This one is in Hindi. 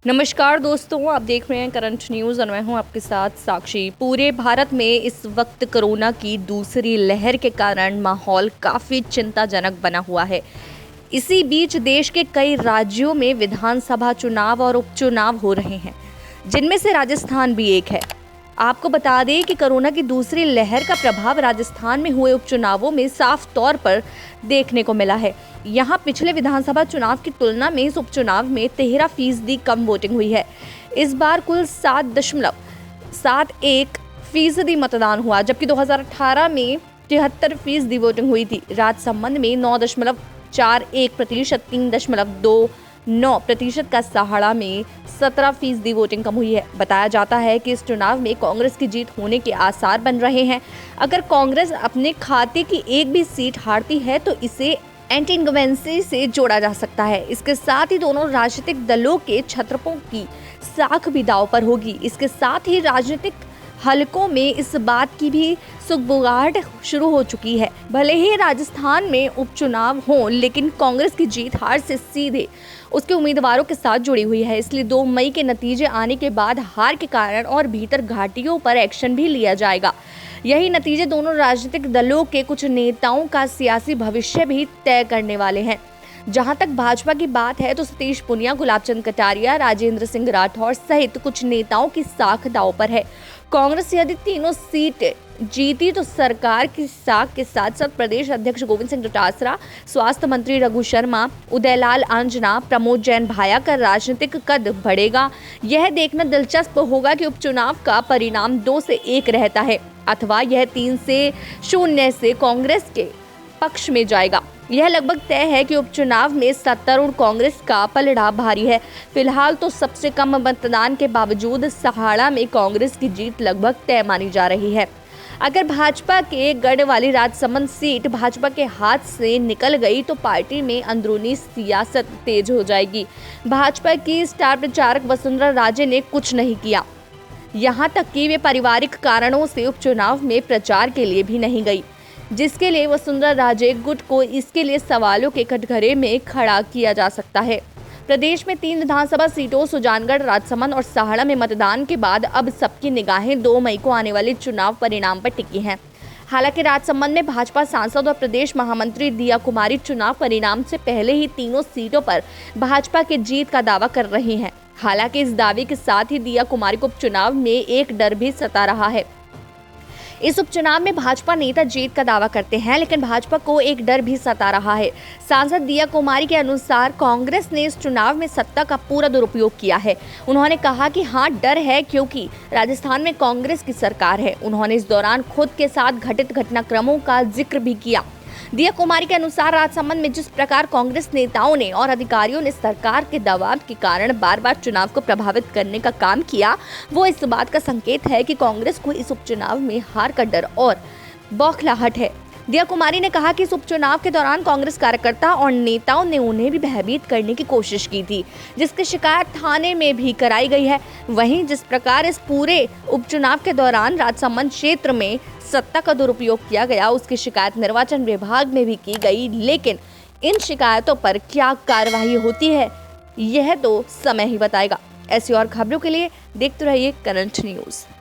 नमस्कार दोस्तों, आप देख रहे हैं करंट न्यूज़ और मैं हूं आपके साथ साक्षी। पूरे भारत में इस वक्त कोरोना की दूसरी लहर के कारण माहौल काफ़ी चिंताजनक बना हुआ है। इसी बीच देश के कई राज्यों में विधानसभा चुनाव और उपचुनाव हो रहे हैं, जिनमें से राजस्थान भी एक है। आपको बता दें कि कोरोना की दूसरी लहर का प्रभाव राजस्थान में हुए उपचुनावों में साफ तौर पर देखने को मिला है। यहाँ पिछले विधानसभा चुनाव की तुलना में इस उपचुनाव में 13% कम वोटिंग हुई है। इस बार कुल 7.71% मतदान हुआ, जबकि 2018 में 73% वोटिंग हुई थी। राजसमंद में 9.41%, 3.29% का सहाड़ा में 17% वोटिंग कम हुई है। बताया जाता है कि इस चुनाव में कांग्रेस की जीत होने के आसार बन रहे हैं। अगर कांग्रेस अपने खाते की एक भी सीट हारती है तो इसे एंटी इनकम्बेंसी से जोड़ा जा सकता है। इसके साथ ही दोनों राजनीतिक दलों के छत्रपों की साख भी दांव पर होगी। इसके साथ ही राजनीतिक हलकों में इस बात की भी सुगबुगाहट शुरू हो चुकी है। भले ही राजस्थान में उपचुनाव हों, लेकिन कांग्रेस की जीत हार से सीधे उसके उम्मीदवारों के साथ जुड़ी हुई है। इसलिए 2 मई के नतीजे आने के बाद हार के कारण और भीतर घाटियों पर एक्शन भी लिया जाएगा। यही नतीजे दोनों राजनीतिक दलों के कुछ नेताओं का सियासी भविष्य भी तय करने वाले हैं। जहां तक भाजपा की बात है तो सतीश पूनिया, गुलाबचंद कटारिया, राजेंद्र सिंह राठौर सहित कुछ नेताओं की साख दांव पर है। कांग्रेस यदि तीनों सीट जीती तो सरकार की साख के साथ साथ प्रदेश अध्यक्ष गोविंद सिंह डोटासरा, स्वास्थ्य मंत्री रघु शर्मा, उदयलाल आंजना, प्रमोद जैन भाया का राजनीतिक कद बढ़ेगा। यह देखना दिलचस्प होगा कि उपचुनाव का परिणाम 2 से 1 रहता है अथवा यह 3 से 0 से कांग्रेस के पक्ष में जाएगा। यह लगभग तय है कि उपचुनाव में सत्तारूढ़ कांग्रेस का पलड़ा भारी है। फिलहाल तो सबसे कम मतदान के बावजूद सहाड़ा में कांग्रेस की जीत लगभग तय मानी जा रही है। अगर भाजपा के गढ़ वाली राजसमंद सीट भाजपा के हाथ से निकल गई तो पार्टी में अंदरूनी सियासत तेज हो जाएगी। भाजपा की स्टार प्रचारक वसुंधरा राजे ने कुछ नहीं किया, यहाँ तक कि वे पारिवारिक कारणों से उपचुनाव में प्रचार के लिए भी नहीं गई, जिसके लिए वसुंधरा राजे गुट को इसके लिए सवालों के कटघरे में खड़ा किया जा सकता है। प्रदेश में 3 विधानसभा सीटों सुजानगढ़, राजसमंद और सहाड़ा में मतदान के बाद अब सबकी निगाहें 2 मई को आने वाले चुनाव परिणाम पर टिकी हैं। हालांकि राजसमंद में भाजपा सांसद और प्रदेश महामंत्री दिया कुमारी चुनाव परिणाम से पहले ही तीनों सीटों पर भाजपा की जीत का दावा कर रही हैं। हालांकि इस दावे के साथ ही दिया कुमारी को उपचुनाव में एक डर भी सता रहा है। इस उपचुनाव में भाजपा नेता जीत का दावा करते हैं, लेकिन भाजपा को एक डर भी सता रहा है। सांसद दिया कुमारी के अनुसार कांग्रेस ने इस चुनाव में सत्ता का पूरा दुरुपयोग किया है। उन्होंने कहा कि हाँ, डर है क्योंकि राजस्थान में कांग्रेस की सरकार है। उन्होंने इस दौरान खुद के साथ घटित घटनाक्रमों का जिक्र भी किया। दिया कुमारी के अनुसार राजसमंद में जिस प्रकार कांग्रेस नेताओं ने और अधिकारियों ने सरकार के दबाव के कारण बार बार चुनाव को प्रभावित करने का काम किया, वो इस बात का संकेत है कि कांग्रेस को इस उपचुनाव में हार का डर और बौखलाहट है। दिया कुमारी ने कहा कि इस उपचुनाव के दौरान कांग्रेस कार्यकर्ता और नेताओं ने उन्हें भी भयभीत करने की कोशिश की थी, जिसकी शिकायत थाने में भी कराई गई है। वहीं जिस प्रकार इस पूरे उपचुनाव के दौरान राजसमंद क्षेत्र में सत्ता का दुरुपयोग किया गया, उसकी शिकायत निर्वाचन विभाग में भी की गई, लेकिन इन शिकायतों पर क्या कार्रवाई होती है यह तो समय ही बताएगा। ऐसी और खबरों के लिए देखते रहिए करंट न्यूज़।